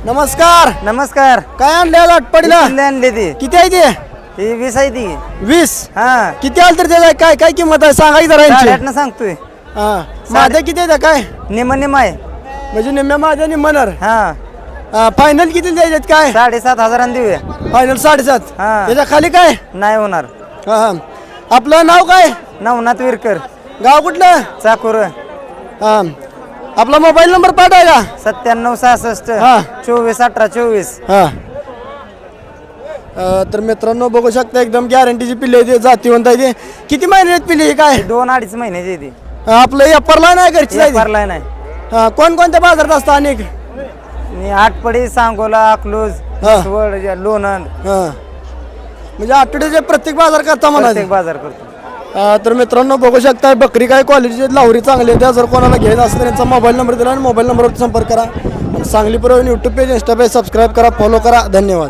नमस्कार. नमस्कार. काय आणले आज आटपाडीला? आणले ती किती आहे ते? ही 20 आहे ती. 20. हा किती आलं तर त्याला काय काय किंमत आहे सांगा जरा यांची. 8.5 सांगतोय. हा माझ्या किती आहे काय? निम आहे. म्हणजे निम्म्या माझ्या निम्मणार. हा फायनल किती द्यायचे काय? 7,500 देऊया. फायनल 7.5. हा. त्याच्या खाली काय? नाही होणार. हा हा. आपलं नाव काय? नवनाथ विरकर, गाव कुठलं? चाकूर. हा आपला मोबाईल नंबर पाठवा का? 9766 हा. 241824. हा तर मित्रांनो बघू शकता एकदम गॅरंटीची पिल्ले आहे ते, जातीवंत आहे ते. किती महिन्यात पिल्ले आहे काय? 2-2.5 महिन्याची ती. आपलं एपरला नाही घरची आहे ती? भरलाय नाही. कोणकोणत्या बाजारात असतं अनेक? आटपडी, सांगोला, अकलूज, हा. वड, लोणंद. म्हणजे आठवड्याचे प्रत्येक बाजार करता म्हणा. प्रत्येक बाजार करतो. तर मित्रांनो बघू शकता बकरी काय क्वालिटीचे लावरी चांगली आहे. त्या जर कोणाला घ्यायचं असेल तर त्यांचा मोबाईल नंबर दिला आणि मोबाईल नंबरवर संपर्क करा. आणि सांगली पुरवणी YouTube page, Insta page subscribe करा, फॉलो करा. धन्यवाद.